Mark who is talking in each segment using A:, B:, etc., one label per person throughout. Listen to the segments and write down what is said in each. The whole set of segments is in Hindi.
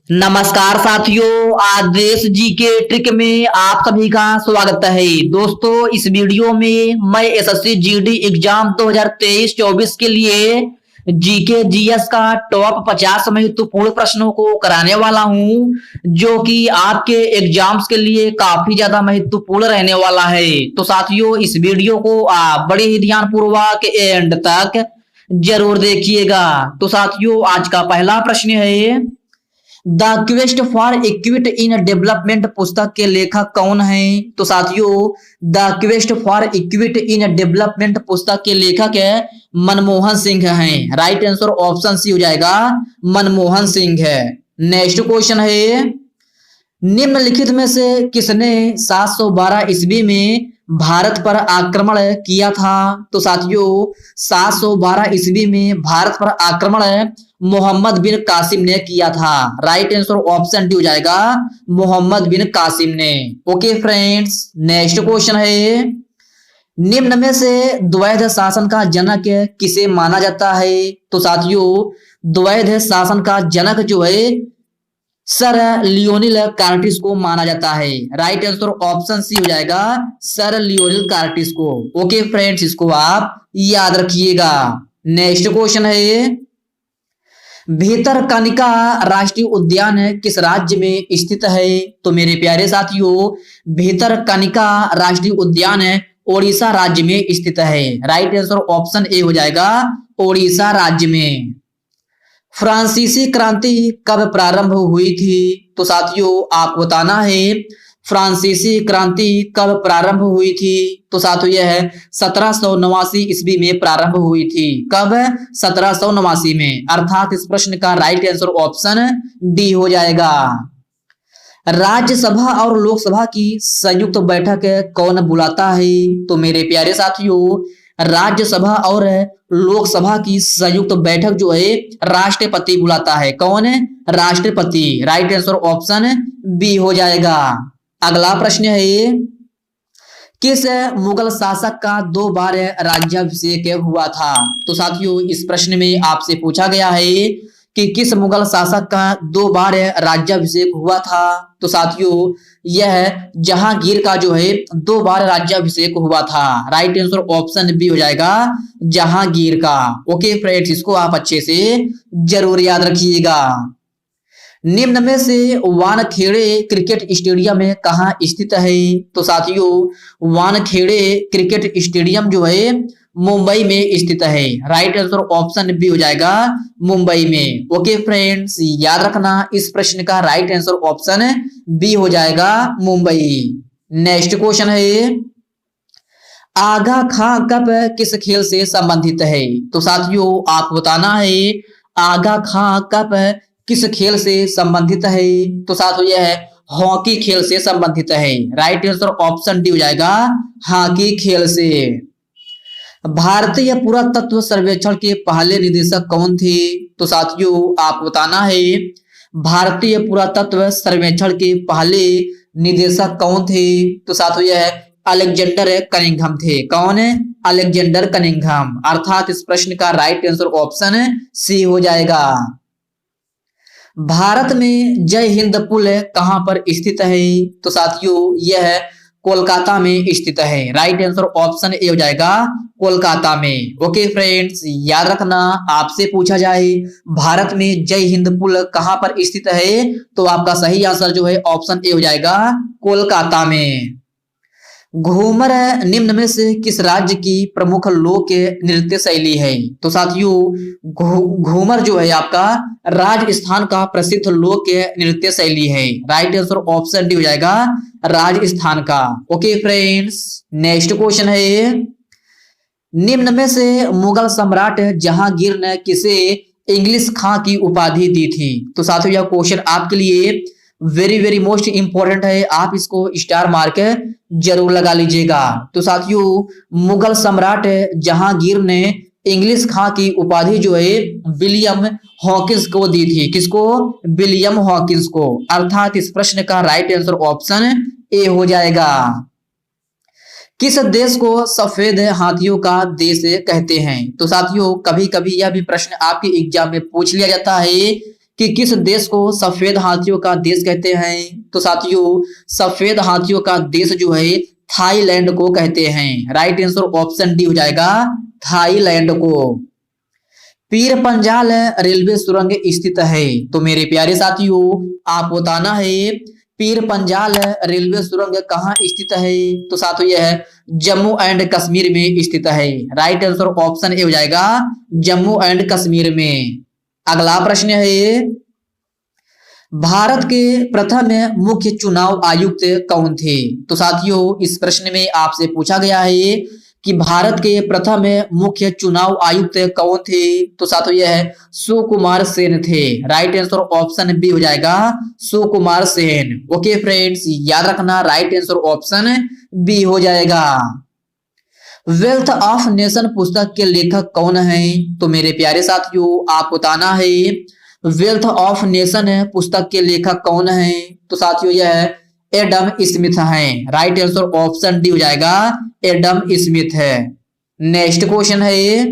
A: नमस्कार साथियों, आज देश जी के ट्रिक में आप सभी का स्वागत है। दोस्तों, इस वीडियो में मैं एसएससी जीडी एग्जाम 2023-24 के लिए जीके जीएस का टॉप 50 महत्वपूर्ण प्रश्नों को कराने वाला हूं, जो कि आपके एग्जाम्स के लिए काफी ज्यादा महत्वपूर्ण रहने वाला है। तो साथियों, इस वीडियो को आप बड़े ही ध्यानपूर्वक एंड तक जरूर देखिएगा। तो साथियों, आज का पहला प्रश्न है, the quest for equity in development पुस्तक के लेखक कौन है? तो साथियों, the quest for equity in development पुस्तक के लेखक है मनमोहन सिंह हैं। राइट आंसर ऑप्शन सी हो जाएगा, मनमोहन सिंह है। नेक्स्ट क्वेश्चन है, निम्नलिखित में से किसने 712 ईस्वी में भारत पर आक्रमण किया था? तो साथियों, 712 ईस्वी में भारत पर आक्रमण मोहम्मद बिन कासिम ने किया था। राइट आंसर ऑप्शन डी हो जाएगा, मोहम्मद बिन कासिम ने। ओके फ्रेंड्स, नेक्स्ट क्वेश्चन है, निम्न में से द्वैध शासन का जनक किसे माना जाता है? तो साथियों, द्वैध शासन का जनक जो है सर लियोनिल कार्टिस को माना जाता है। राइट आंसर ऑप्शन सी हो जाएगा, सर लियोनिल कार्टिस को। ओके फ्रेंड्स, इसको आप याद रखिएगा। नेक्स्ट क्वेश्चन है, भितरकनिका राष्ट्रीय उद्यान किस राज्य में स्थित है? तो मेरे प्यारे साथियों, भितरकनिका राष्ट्रीय उद्यान ओडिशा राज्य में स्थित है। राइट आंसर ऑप्शन ए हो जाएगा, ओडिशा राज्य में। फ्रांसीसी क्रांति कब प्रारंभ हुई थी? तो साथियों, आपको बताना है फ्रांसीसी क्रांति कब प्रारंभ हुई थी। तो साथियों, यह है 1789 ईस्वी में प्रारंभ हुई थी। कब? 1789 में। अर्थात इस प्रश्न का राइट आंसर ऑप्शन डी हो जाएगा। राज्यसभा और लोकसभा की संयुक्त बैठक कौन बुलाता है? तो मेरे प्यारे साथियों, राज्यसभा और लोकसभा की संयुक्त बैठक जो है राष्ट्रपति बुलाता है। कौन है? राष्ट्रपति। राइट आंसर ऑप्शन बी हो जाएगा। अगला प्रश्न है, किस मुगल शासक का 2 बार राज्याभिषेक हुआ था? तो साथियों, इस प्रश्न में आपसे पूछा गया है कि किस मुगल शासक का 2 बार राज्याभिषेक हुआ था? तो साथियों, यह जहांगीर का जो है 2 बार राज्याभिषेक हुआ था। राइट आंसर ऑप्शन बी हो जाएगा, जहांगीर का। ओके फ्रेंड्स, इसको आप अच्छे से जरूर याद रखिएगा। निम्न में से वानखेड़े क्रिकेट स्टेडियम कहाँ स्थित है? तो साथियों, वानखेड़े क्रिकेट स्टेडियम जो है मुंबई में स्थित है। राइट आंसर ऑप्शन बी हो जाएगा, मुंबई में। ओके फ्रेंड्स, याद रखना इस प्रश्न का राइट आंसर ऑप्शन बी हो जाएगा, मुंबई। नेक्स्ट क्वेश्चन है, आगा खां कप किस खेल से संबंधित है? तो साथियों, आपको बताना है आगा खां कप किस खेल से संबंधित है? तो साथियों, यह हॉकी खेल से संबंधित है। राइट आंसर ऑप्शन डी हो जाएगा, हॉकी खेल से। भारतीय पुरातत्व सर्वेक्षण के पहले निदेशक कौन थे? तो साथियों, आपको बताना है भारतीय पुरातत्व सर्वेक्षण के पहले निदेशक कौन थे? तो साथियों, यह अलेक्जेंडर कनिंघम थे। कौन है? Alexander Cunningham. अर्थात इस प्रश्न का राइट आंसर ऑप्शन सी हो जाएगा। भारत में जय हिंद पुल कहां पर स्थित है? तो साथियों, यह कोलकाता में स्थित है। राइट आंसर ऑप्शन ए हो जाएगा, कोलकाता में। ओके फ्रेंड्स, याद रखना आपसे पूछा जाए भारत में जय हिंद पुल कहां पर स्थित है, तो आपका सही आंसर जो है ऑप्शन ए हो जाएगा, कोलकाता में। घूमर निम्न में से किस राज्य की प्रमुख लोक नृत्य शैली है? तो साथियों, घूमर जो है आपका राजस्थान का प्रसिद्ध लोक नृत्य शैली है। राइट आंसर ऑप्शन डी हो जाएगा, राजस्थान का। ओके फ्रेंड्स, नेक्स्ट क्वेश्चन है, निम्न में से मुगल सम्राट जहांगीर ने किसे इंग्लिश खां की उपाधि दी थी? तो साथियों, यह क्वेश्चन आपके लिए वेरी वेरी मोस्ट इंपॉर्टेंट है। आप इसको स्टार मार्क जरूर लगा लीजिएगा। तो साथियों, मुगल सम्राट जहांगीर ने इंग्लिश खां की उपाधि जो है विलियम हॉकिंस को दी थी। किसको? विलियम हॉकिंस को। अर्थात इस प्रश्न का राइट आंसर ऑप्शन ए हो जाएगा। किस देश को सफेद हाथियों का देश कहते हैं? तो साथियों, कभी कभी यह भी प्रश्न आपके एग्जाम में पूछ लिया जाता है कि किस देश को सफेद हाथियों का देश कहते हैं? तो साथियों सफेद हाथियों का देश जो है थाईलैंड को कहते हैं। राइट आंसर ऑप्शन डी हो जाएगा थाईलैंड को। पीर पंजाल रेलवे सुरंग स्थित है? तो मेरे प्यारे साथियों आप बताना है पीर पंजाल रेलवे सुरंग कहाँ स्थित है? तो साथियों यह जम्मू एंड कश्मीर में स्थित है। राइट आंसर ऑप्शन ए हो जाएगा जम्मू एंड कश्मीर में। अगला प्रश्न है भारत के प्रथम मुख्य चुनाव आयुक्त कौन थे? तो साथियों इस प्रश्न में आपसे पूछा गया है कि भारत के प्रथम मुख्य चुनाव आयुक्त कौन थे? तो साथियों यह सुकुमार सेन थे। राइट आंसर ऑप्शन बी हो जाएगा सुकुमार सेन। ओके फ्रेंड्स याद रखना राइट आंसर ऑप्शन बी हो जाएगा। वेल्थ ऑफ नेशन पुस्तक के लेखक कौन है? तो मेरे प्यारे साथियों आप बताना है वेल्थ ऑफ नेशन पुस्तक के लेखक कौन है? तो साथियों यह एडम स्मिथ है। राइट आंसर ऑप्शन डी हो जाएगा एडम स्मिथ है। नेक्स्ट क्वेश्चन है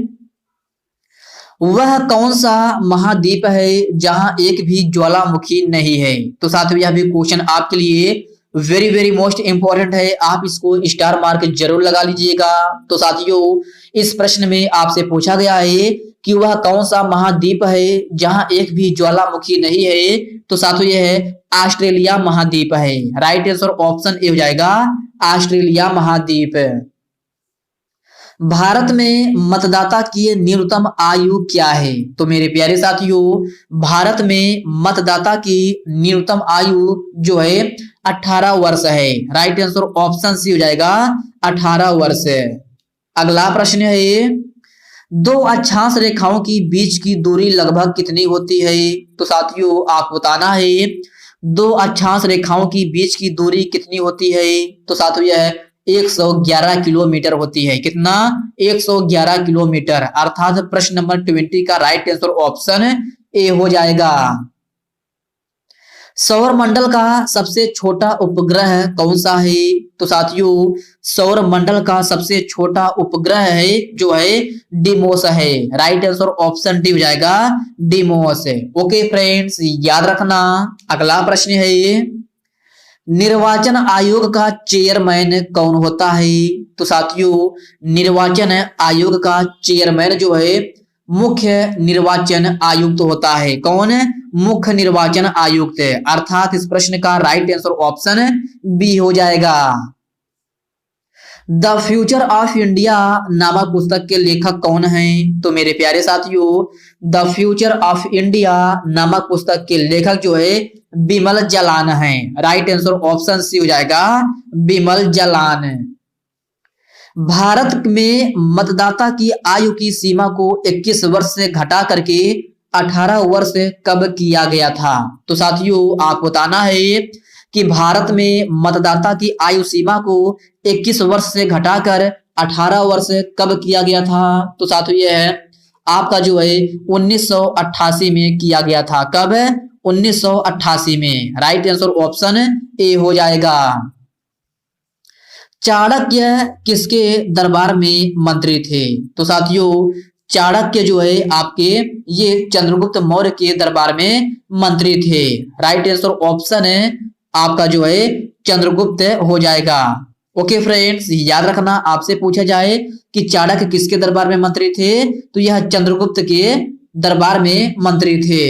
A: वह कौन सा महाद्वीप है जहां एक भी ज्वालामुखी नहीं है? तो साथियों यह भी क्वेश्चन आपके लिए वेरी वेरी मोस्ट इंपॉर्टेंट है, आप इसको स्टार मार्क जरूर लगा लीजिएगा। तो साथियों इस प्रश्न में आपसे पूछा गया है कि वह कौन सा महाद्वीप है जहां एक भी ज्वालामुखी नहीं है? तो साथियों यह है ऑस्ट्रेलिया महाद्वीप है। राइट आंसर ऑप्शन ए हो जाएगा ऑस्ट्रेलिया महाद्वीप। भारत में मतदाता की न्यूनतम आयु क्या है? तो मेरे प्यारे साथियों भारत में मतदाता की न्यूनतम आयु जो है 18 वर्ष है। राइट आंसर ऑप्शन सी हो जाएगा 18 वर्ष। अगला प्रश्न है दो अक्षांश रेखाओं की बीच की दूरी लगभग कितनी होती है? तो साथियों आप बताना है दो अक्षांश रेखाओं की बीच की दूरी कितनी होती है? तो साथियों यह 111 किलोमीटर होती है। कितना? 111 किलोमीटर। अर्थात प्रश्न नंबर 20 का राइट आंसर ऑप्शन ए हो जाएगा। सौर मंडल का सबसे छोटा उपग्रह कौन सा है? तो साथियों सौर मंडल का सबसे छोटा उपग्रह है जो है डिमोस है। राइट आंसर ऑप्शन डी हो जाएगा डिमोस। ओके फ्रेंड्स याद रखना। अगला प्रश्न है निर्वाचन आयोग का चेयरमैन कौन होता है? तो साथियों निर्वाचन आयोग का चेयरमैन जो है मुख्य निर्वाचन आयुक्त होता है। कौन? मुख्य निर्वाचन आयुक्त। अर्थात इस प्रश्न का राइट आंसर ऑप्शन बी हो जाएगा। द फ्यूचर ऑफ इंडिया नामक पुस्तक के लेखक कौन हैं? तो मेरे प्यारे साथियों द फ्यूचर ऑफ इंडिया नामक पुस्तक के लेखक जो है बिमल जालान हैं। राइट आंसर ऑप्शन सी हो जाएगा बिमल जालान। भारत में मतदाता की आयु की सीमा को 21 वर्ष से घटा करके 18 वर्ष कब किया गया था? तो साथियों आप बताना है कि भारत में मतदाता की आयु सीमा को 21 वर्ष से घटाकर 18 वर्ष कब किया गया था? तो साथियों यह है आपका जो है 1988 में किया गया था। कब? 1988 में। राइट आंसर ऑप्शन ए हो जाएगा। चाणक्य किसके दरबार में मंत्री थे? तो साथियों चाणक्य जो है आपके ये चंद्रगुप्त मौर्य के दरबार में मंत्री थे। राइट आंसर ऑप्शन है आपका जो है चंद्रगुप्त हो जाएगा। ओके फ्रेंड्स याद रखना आपसे पूछा जाए कि चाणक्य किसके दरबार में मंत्री थे? तो यह चंद्रगुप्त के दरबार में मंत्री थे।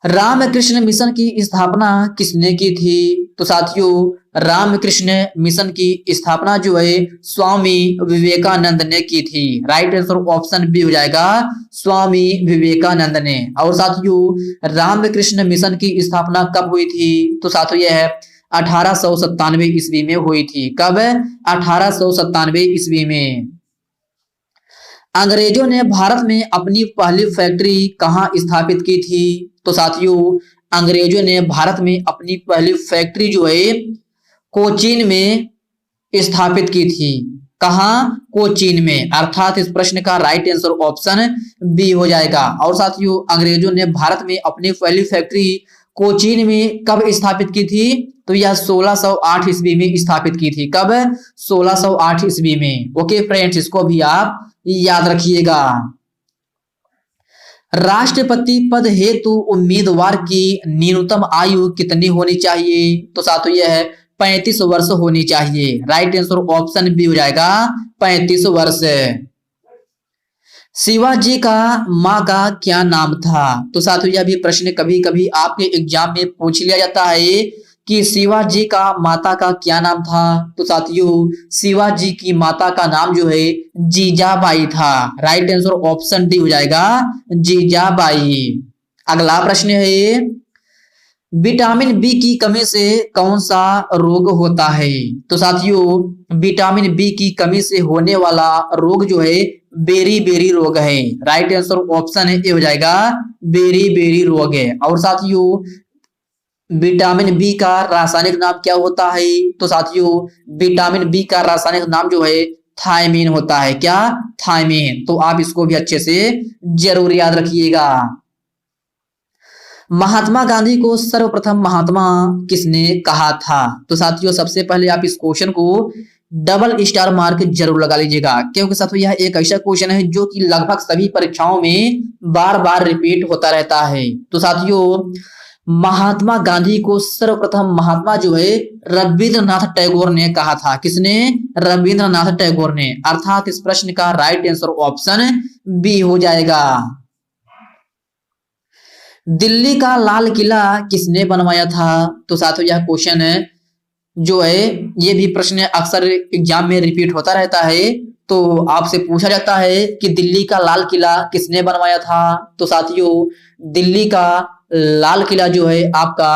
A: रामकृष्ण मिशन की स्थापना किसने की थी? तो साथियों रामकृष्ण मिशन की स्थापना जो है स्वामी विवेकानंद ने की थी। राइट आंसर ऑप्शन बी हो जाएगा स्वामी विवेकानंद ने। और साथियों रामकृष्ण मिशन की स्थापना कब हुई थी? तो साथियों यह है 1897 ईस्वी में हुई थी। कब? 1897 ईस्वी में। अंग्रेजों ने भारत में अपनी पहली फैक्ट्री कहाँ स्थापित की थी? तो साथियों अंग्रेजों ने भारत में अपनी पहली फैक्ट्री जो है कोचीन में स्थापित की थी। कहाँ? कोचीन में। अर्थात इस प्रश्न का राइट आंसर ऑप्शन बी हो जाएगा। और साथियों अंग्रेजों ने भारत में अपनी पहली फैक्ट्री कोचीन में कब स्थापित की थी? तो यह 1608 ईस्वी में स्थापित की थी। कब? 1608 ईस्वी में। ओके फ्रेंड्स इसको भी आप याद रखिएगा। राष्ट्रपति पद हेतु उम्मीदवार की न्यूनतम आयु कितनी होनी चाहिए? तो साथियों यह है 35 वर्ष होनी चाहिए। राइट आंसर ऑप्शन बी हो जाएगा 35 वर्ष। शिवाजी का माँ का क्या नाम था? तो साथियों यह भी प्रश्न कभी कभी आपके एग्जाम में पूछ लिया जाता है कि शिवाजी का माता का क्या नाम था। तो साथियों शिवाजी की माता का नाम जो है जीजाबाई था। राइट आंसर ऑप्शन डी हो जाएगा जीजाबाई। अगला प्रश्न है विटामिन बी की कमी से कौन सा रोग होता है? तो साथियों विटामिन बी की कमी से होने वाला रोग जो है बेरी बेरी रोग है। राइट आंसर ऑप्शन है ए हो जाएगा बेरी बेरी रोग है। और साथियों विटामिन बी का रासायनिक नाम क्या होता है? तो साथियों विटामिन बी का रासायनिक नाम जो है थायमीन होता है। क्या? थायमीन। तो आप इसको भी अच्छे से जरूर याद रखिएगा। महात्मा गांधी को सर्वप्रथम महात्मा किसने कहा था? तो साथियों सबसे पहले आप इस क्वेश्चन को डबल स्टार मार्क जरूर लगा लीजिएगा, क्योंकि साथियों यह एक ऐसा क्वेश्चन है जो कि लगभग सभी परीक्षाओं में बार बार रिपीट होता रहता है। तो साथियों महात्मा गांधी को सर्वप्रथम महात्मा जो है रविंद्रनाथ टैगोर ने कहा था। किसने? रविंद्रनाथ टैगोर ने। अर्थात इस प्रश्न का राइट आंसर ऑप्शन बी हो जाएगा। दिल्ली का लाल किला किसने बनवाया था? तो साथियों यह क्वेश्चन जो है ये भी प्रश्न अक्सर एग्जाम में रिपीट होता रहता है। तो आपसे पूछा जाता है कि दिल्ली का लाल किला किसने बनवाया था? तो साथियों दिल्ली का लाल किला जो है आपका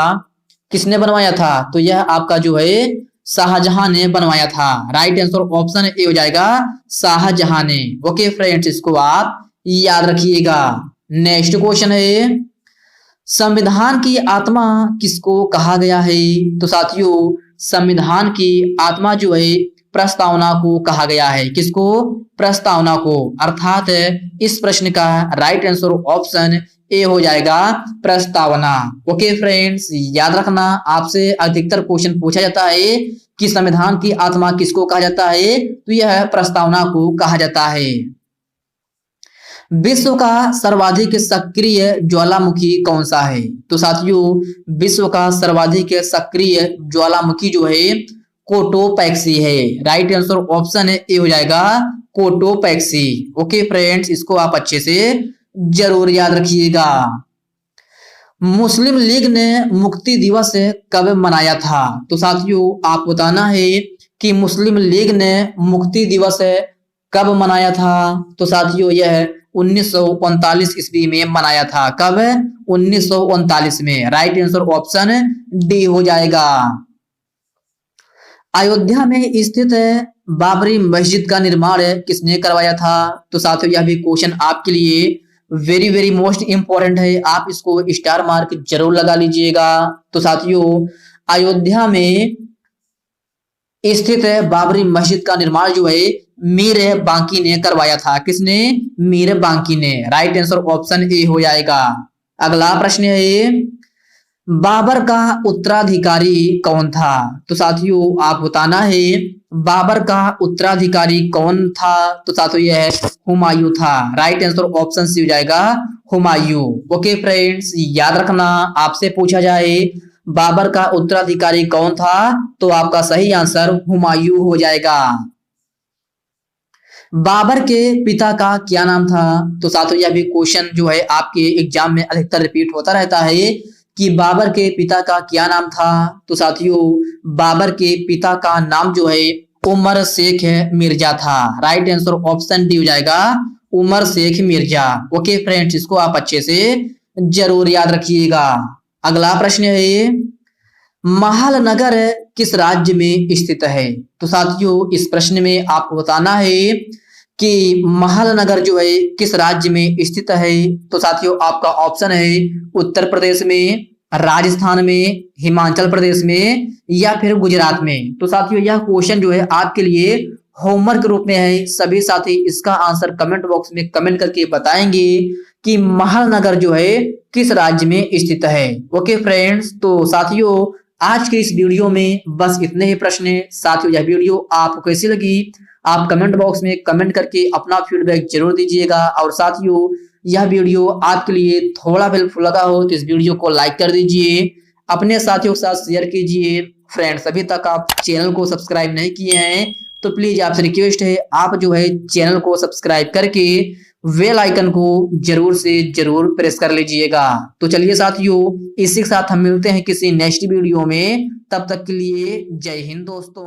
A: किसने बनवाया था? तो यह आपका जो है शाहजहां ने बनवाया था। राइट आंसर ऑप्शन ए हो जाएगा शाहजहां ने। ओके फ्रेंड्स इसको आप याद रखिएगा। नेक्स्ट क्वेश्चन है संविधान की आत्मा किसको कहा गया है? तो साथियों संविधान की आत्मा जो है प्रस्तावना को कहा गया है। किसको? प्रस्तावना को। अर्थात इस प्रश्न का राइट आंसर ऑप्शन ए हो जाएगा प्रस्तावना। ओके फ्रेंड्स याद रखना आपसे अधिकतर क्वेश्चन पूछा जाता है कि संविधान की आत्मा किसको कहा जाता है? तो यह प्रस्तावना को कहा जाता है। विश्व का सर्वाधिक सक्रिय ज्वालामुखी कौन सा है? तो साथियों विश्व का सर्वाधिक सक्रिय ज्वालामुखी जो है कोटोपैक्सी है। राइट आंसर ऑप्शन ए हो जाएगा कोटोपैक्सी। ओके फ्रेंड्स इसको आप अच्छे से जरूर याद रखिएगा। मुस्लिम लीग ने मुक्ति दिवस कब मनाया था? तो साथियों आप बताना है कि मुस्लिम लीग ने मुक्ति दिवस कब मनाया था? तो साथियों यह 1939 ईस्वी में मनाया था। कब? 1939 में। राइट आंसर ऑप्शन डी हो जाएगा। अयोध्या में स्थित बाबरी मस्जिद का निर्माण किसने करवाया था? तो साथियों यह भी क्वेश्चन आपके लिए वेरी वेरी मोस्ट इंपॉर्टेंट है। आप इसको स्टार मार्क जरूर लगा लीजिएगा। तो साथियों अयोध्या में स्थित बाबरी मस्जिद का निर्माण जो है मीर बांकी ने करवाया था। किसने? मीर बांकी ने। राइट आंसर ऑप्शन ए हो जाएगा। अगला प्रश्न है बाबर का उत्तराधिकारी कौन था? तो साथियों आप बताना है बाबर का उत्तराधिकारी कौन था? तो साथियों यह हुमायूं था। राइट आंसर ऑप्शन सी हो जाएगा हुमायूं। ओके फ्रेंड्स याद रखना आपसे पूछा जाए बाबर का उत्तराधिकारी कौन था तो आपका सही आंसर हुमायूं हो जाएगा। बाबर के पिता का क्या नाम था? तो साथियों यह भी क्वेश्चन जो है आपके एग्जाम में अधिकतर रिपीट होता रहता है कि बाबर के पिता का क्या नाम था? तो साथियों बाबर के पिता का नाम जो है उमर शेख मिर्जा था। राइट आंसर ऑप्शन डी हो जाएगा उमर शेख मिर्जा। ओके फ्रेंड्स इसको आप अच्छे से जरूर याद रखिएगा। अगला प्रश्न है महल नगर किस राज्य में स्थित है? तो साथियों इस प्रश्न में आपको बताना है कि महल नगर जो है किस राज्य में स्थित है। तो साथियों आपका ऑप्शन है उत्तर प्रदेश में, राजस्थान में, हिमाचल प्रदेश में या फिर गुजरात में। तो साथियों यह क्वेश्चन जो है आपके लिए होमवर्क के रूप में है। सभी साथी इसका आंसर कमेंट बॉक्स में कमेंट करके बताएंगे कि महल नगर जो है किस राज्य में स्थित है। ओके फ्रेंड्स तो साथियों आज के इस वीडियो में बस इतने ही प्रश्न हैं। साथियों यह वीडियो आपको कैसी लगी आप कमेंट बॉक्स में कमेंट करके अपना फीडबैक जरूर दीजिएगा। और साथियों यह वीडियो आपके लिए थोड़ा भी हेल्पफुल लगा हो तो इस वीडियो को लाइक कर दीजिए, अपने साथियों के साथ शेयर कीजिए। फ्रेंड्स, अभी तक आप चैनल को सब्सक्राइब नहीं किए हैं तो प्लीज आपसे रिक्वेस्ट है, आप जो है चैनल को सब्सक्राइब करके बेल आइकन को जरूर से जरूर प्रेस कर लीजिएगा। तो चलिए साथियों, इसी के साथ हम मिलते हैं किसी नेक्स्ट वीडियो में। तब तक के लिए जय हिंद दोस्तों।